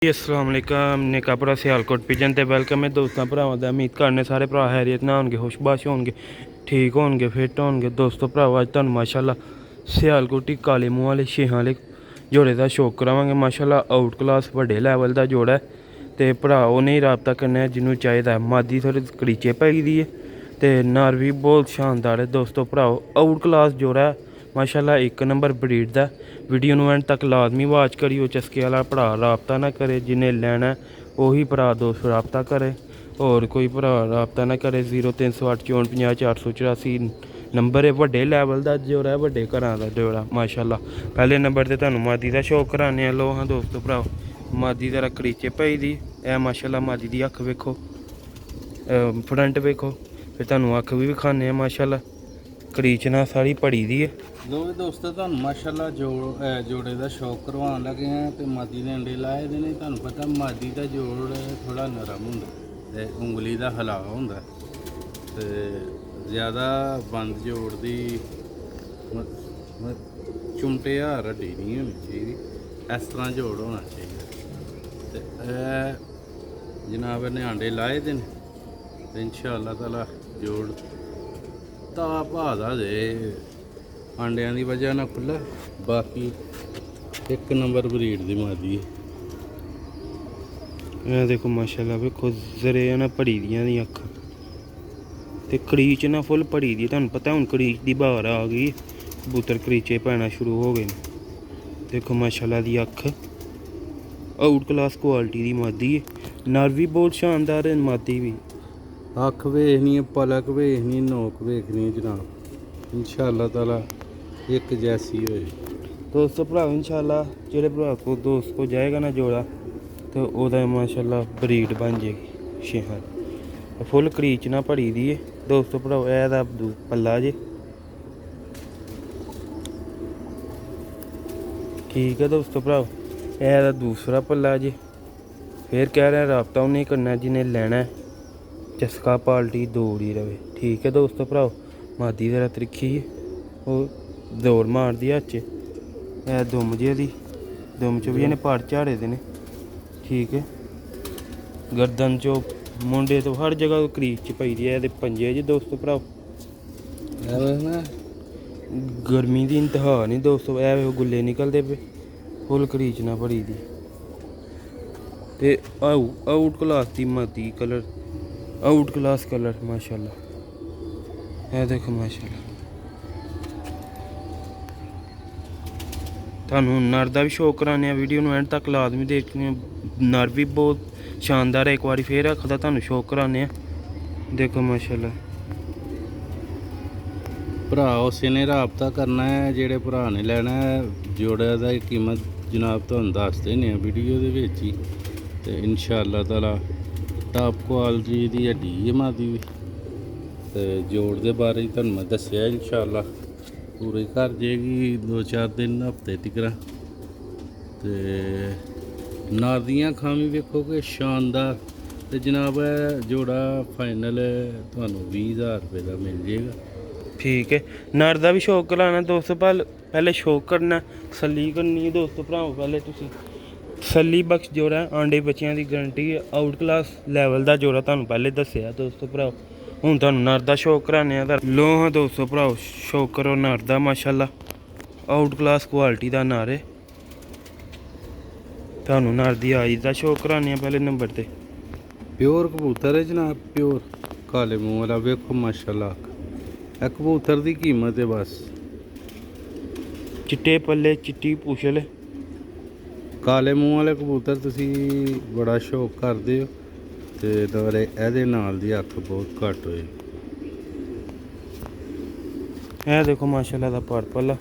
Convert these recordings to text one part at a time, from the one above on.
अस्सलाम वालेकुम नेकापुरा सियालकोट पिजन ते वेलकम है दोस्तों भरावां दा। उम्मीद करने सारे भरा हैरियत ना होणगे, खुशबाश होणगे, ठीक होणगे, फिट होणगे। दोस्तों भरावा अज तुहानूं माशाअल्लाह सियालकोटी काले मूंह वाले छेहां वाले जोड़े दा शौक करावांगे। माशाअल्लाह आउट क्लास वड्डे लैवल दा जोड़ा है ते भरा उ'नें गी राबता करना जिन्होंने चाहिदा है। मादी थोड़ी कड़ीचे पाई दी है ते नर भी बहुत शानदार है। दोस्तों भराओ आउट क्लास जोड़ा है माशाअल्लाह, एक नंबर ब्रीड दा। वीडियो नूं एंड तक लाजमी वाच करियो। चस्के वाला भरा राबता ना करे, जिन्हें लैना है वही भरा दोस्त राबता करे, और कोई भरा राबता ना करे। 0308 54 50 484 नंबर है। वड्डे लैवल दा जोड़ा है, वड्डे घरां दा जोड़ा माशाअल्लाह। पहले नंबर ते तुहानूं मादी दा शौक कराने आ। लो हाँ दोस्तों भराओ मादी दा कड़ीचे पाई दी ऐ माशाअल्लाह। मादी दी अख वेखो, फ्रंट वेखो, फिर तुहानूं अख भी विखाने आ माशाअल्लाह। कड़ीचना सारी पड़ी दी है। लो दोस्तों तुहानूं माशाअल्लाह जोड़े का शौक करवान लगे हैं तो मादी ने अंडे लाए दे ने। तुहानूं पता मादी का जोड़ थोड़ा नरम होंदा ते उंगली का हलाव होंदा ते ज़्यादा बंद जोड़ दी चुमटे हार हड्डी नहीं होनी चाहिए, इस तरह जोड़ होना चाहिए। तो जनाब ने अंडे लाए दे तो इंशाअल्लाह ताला जोड़ ता भादा दे आंडियां की वजह ना खुला। बाकी एक नंबर ब्रीड दी मादी है। देखो माशाअल्लाह वेखो जरे ना पड़ी दियां दी अख ते कड़ीच ना फुल पड़ी दी। तुहानूं पता हुण कड़ीच दी बार आ गई, कबूतर कड़ीचे पैना शुरू हो गए। देखो माशाअल्लाह दी अख आउट क्लास क्वालिटी दी मादी है। नर भी बहुत शानदार है, मादी भी। अख वेखनी है, पलक वेखनी, नोक वेखनी जनाब, इंशाअल्लाह ताला एक जैसी होए। दोस्तों भरा इंशाअल्लाह जेह्ड़े भरा को दोस्त को जाएगा ना जोड़ा तो ओह्दा माशाअल्लाह ब्रीड बन जाएगी छेहां। फुल कड़ीच ना पड़ी दी है दोस्तों भराओ। एह्दा पल्ला जे ठीक है दोस्तों भराओ, एह्दा दूसरा पल्ला जे। फिर कह रहे हैं राबता उन्हें करना जिन्हें लेना है। चस्का पाल्टी दौड़ी रवे, ठीक है दोस्तों भराओ। मादी जरा त्रिक्खी है, ओह् दौड़ मार दी हत्थ च। है दुम जे दी, दुम च भी इन्हें पर झाड़े दे ने, ठीक है। गर्दन चो मुंडे तो हर जगह करीच च पई दी है। पंजे च दोस्तों भराओ गर्मी दी इंतहा नहीं दोस्तों। ऐ गुल्ले निकलदे पे, फुल करीच ना भरी दी ते आउट क्लास दी मादी कलर, आउट क्लास कलर माशाअल्लाह। है देखो माशाअल्लाह। थानू नर का भी शौक कराने वीडियो नूं एंड तक लाजमी देखने। नर भी बहुत शानदार है। एक बार फिर आखदा थानू शौक कराने। देखो माशाअल्लाह भरा उस ने राबता करना है जेड़े भरा ने लेना है। जोड़े की कीमत जनाब तुहानूं दस देने वीडियो दे विच ही। ते इंशाअल्लाह ताला टॉप क्वालिटी दी हड्डी है मादी भी। ते जोड़ दे बारे तुहानूं मैं दस्सिया इंशाअल्लाह पूरी कर जाएगी 2-4 दिन हफ्ते तिकरा। ते नर दियां अखां भी वेखो कि शानदार। ते जनाब जोड़ा फाइनल तुहानूं 20,000 रुपये का मिल जाएगा, ठीक है। नर का भी शौक कराना दोस्तों, पहले शौक करना, तसल्ली करनी है दोस्तों भराओ। पहले तुसी तसल्ली बख्श जोड़ा आंडे बच्चियां की गारंटी है। आउट क्लास लैवल का जोड़ा तुहानूं पहले दस्सिया दोस्तों भराओ। हुण तुहानूं नर दा शौक कराने आ। लो हाँ दोस्तों भराओ शौक करो नर दा माशाअल्लाह। आउट क्लास क्वालिटी दा नर है। तुहानूं नर दी आइज़ दा शौक कराने पहले नंबर ते। प्योर कबूतर है जनाब, प्योर काले मूंह वाला वेखो माशाअल्लाह। कबूतर की कीमत है बस चिट्टे पल्ले चिट्टी पुछल। काले मूंह वाले कबूतर तुसी बड़ा शौक करते हो ते नाले एहदे नाल दी अख बहुत घट होए। है देखो माशाअल्लाह दा पर पल्ला,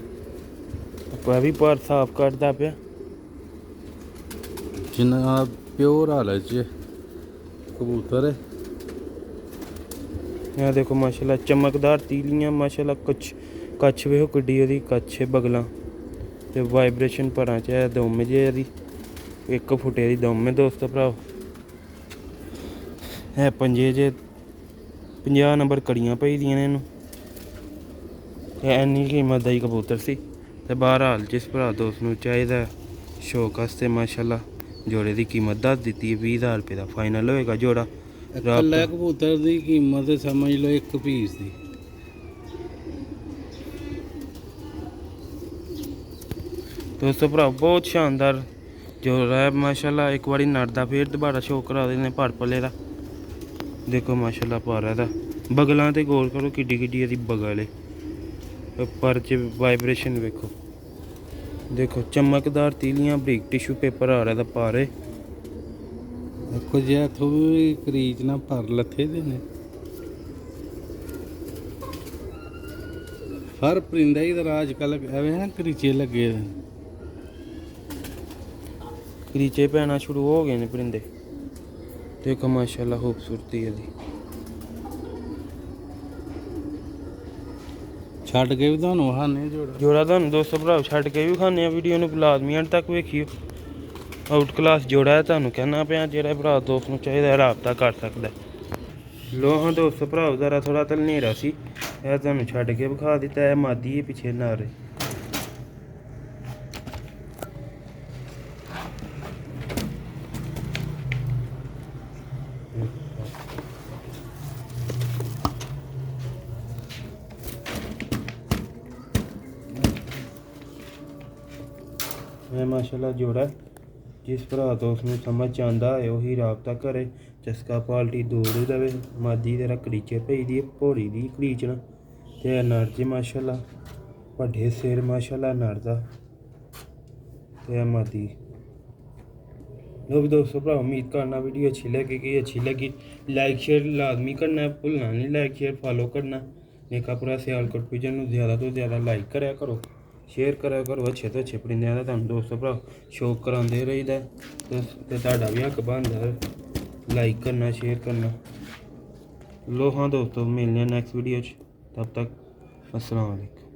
कोई भी पर साफ करदा पिया जनाब। प्योर हालत च कबूतर है। यह देखो माशाल्लाह चमकदार तीलियां माशाल्लाह। कच्छ वेखो किड्डी ओहदी कच्छ बगलां ते वाइब्रेशन भरां च है। दुम जे दी 1 फुटे दी दुम है दोस्तों भराओ। है पंजे जे 50 नंबर कड़ियां पई दियां ने इनू। इन्नी कीमत दा ही कबूतर सी। ते बहरहाल जिस भरा दोस्त नूं चाहिदा शौक आस्ते माशाअल्लाह ਜੋੜੇ ਦੀ ਕੀਮਤ ਦੱਸ ਦਿੱਤੀ ਹੈ 20,000 ਰੁਪਏ ਦਾ ਫਾਈਨਲ ਹੋਏਗਾ ਜੋੜਾ। ਇਕੱਲਾ ਕਬੂਤਰ ਦੀ ਕੀਮਤ ਸਮਝ ਲਓ ਇੱਕ ਪੀਸ ਦੀ। ਦੋਸਤੋ ਭਰਾ ਬਹੁਤ ਸ਼ਾਨਦਾਰ ਜੋੜਾ ਹੈ ਮਾਸ਼ਾਅੱਲਾ। ਇੱਕ ਵਾਰੀ ਨੜਦਾ ਫਿਰ ਦੁਬਾਰਾ ਸ਼ੋਅ ਕਰਾ ਦਿੰਦੇ ਭਰ ਪੱਲੇ ਦਾ। ਦੇਖੋ ਮਾਸ਼ਾਅੱਲਾ ਭਾਰਾ ਦਾ ਬਗਲਾਂ ਤੇ ਗੌਰ ਕਰੋ ਕਿੱਡੀ ਕਿੱਡੀ ਇਹਦੀ ਬਗਲ ਹੈ। ਪਰ ਚ ਵਾਈਬ੍ਰੇਸ਼ਨ ਵੇਖੋ, ਦੇਖੋ ਚਮਕਦਾਰ ਤੀਲੀਆਂ ਬਰੀਕ ਟਿਸ਼ੂ ਪੇਪਰ ਆ ਰਿਹਾ ਦਾ ਪਾਰੇ। ਦੇਖੋ ਜੇ ਇੱਥੋਂ ਵੀ ਕਰੀਚ ਨਾ ਭਰ ਲੱਥੇ ਦੇ ਨੇ। ਹਰ ਪਰਿੰਦਾ ਹੀ ਦਾ ਅੱਜ ਕੱਲ੍ਹ ਐਵੇਂ ਨਾ ਕਰੀਚੇ ਲੱਗੇ ਨੇ। ਕਰੀਚੇ ਪੈਣਾ ਸ਼ੁਰੂ ਹੋ ਗਏ ਨੇ ਪਰਿੰਦੇ। ਦੇਖੋ ਮਾਸ਼ਾਅੱਲਾ ਖੂਬਸੂਰਤੀ ਇਹਦੀ। ਛੱਡ ਕੇ ਵੀ ਤੁਹਾਨੂੰ ਹਾਨੇ ਜੋੜਾ ਤੁਹਾਨੂੰ ਦੋਸਤੋ ਭਰਾ ਛੱਡ ਕੇ ਵੀ ਖਾਣੇ ਆ। ਵੀਡੀਓ ਨੂੰ ਲਾਜ਼ਮੀ ਅੰਤ ਤੱਕ ਵੇਖਿਓ। ਆਊਟ ਕਲਾਸ ਜੋੜਾ ਹੈ, ਤੁਹਾਨੂੰ ਕਹਿਣਾ ਪਿਆ। ਜਿਹੜਾ ਭਰਾ ਦੋਸਤ ਨੂੰ ਚਾਹੀਦਾ ਰਾਬਤਾ ਕਰ ਸਕਦਾ। ਲੋ ਹਾਂ ਦੋਸਤੋ ਭਰਾ ਜ਼ਰਾ ਥੋੜਾ ਤਾਂ ਹਨੇਰਾ ਸੀ, ਇਹ ਤੁਹਾਨੂੰ ਛੱਡ ਕੇ ਵਿਖਾ ਦਿੱਤਾ। ਇਹ ਮਾਦੀ ਹੈ ਪਿੱਛੇ ਨਾਰੇ। ਇਹ ਮਾਸ਼ਾਅੱਲਾ ਜੋੜਾ ਜਿਸ ਭਰਾ ਤੋਂ ਉਸਨੂੰ ਸਮਝ ਆਉਂਦਾ ਹੈ ਉਹੀ ਰਾਬਤਾ ਕਰੇ। ਚਸਕਾ ਪਾਲਟੀ ਦੂਰ ਦੇਵੇ। ਮਾਦੀ ਦੇ ਕੜੀਚੇ ਪਈਦੀ ਹੈ ਭੋੜੀ ਦੀ ਕੜੀਚਣਾ ਤੇ ਨਰ ਜੀ ਮਾਸ਼ਾਅੱਲਾ ਵੱਡੇ ਸਿਰ ਮਾਸ਼ਾਅੱਲਾ ਨਰ ਦਾ ਤੇ ਮਾਦੀ। ਲੋ ਵੀ ਦੋਸਤੋ ਭਰਾ ਉਮੀਦ ਕਰਨਾ ਵੀਡੀਓ अच्छी लगी लाइक शेयर लाजमी करना भुलना नहीं। लाइक शेयर फॉलो करना। नेकापुरा सियालकोट पिजन ਨੂੰ ਜ਼ਿਆਦਾ ਤੋਂ ਜ਼ਿਆਦਾ ਲਾਈਕ ਕਰਿਆ ਕਰੋ, ਸ਼ੇਅਰ ਕਰਿਆ ਕਰੋ। ਅੱਛੇ ਤੋਂ ਅੱਛੇ ਪਰਿੰਦਿਆਂ ਦਾ ਤੁਹਾਨੂੰ ਦੋਸਤੋ ਭਰਾ ਸ਼ੌਕ ਕਰਾਉਂਦੇ ਰਹੀਦਾ ਤੇ ਤੁਹਾਡਾ ਵੀ ਹੱਕ ਬਣਦਾ ਲਾਈਕ ਕਰਨਾ ਸ਼ੇਅਰ ਕਰਨਾ। ਲੋ ਹਾਂ ਦੋਸਤੋ ਮਿਲਨੇ ਨੈਕਸਟ ਵੀਡੀਓ 'ਚ। ਤਬ ਤੱਕ अस्सलाम वालेकुम।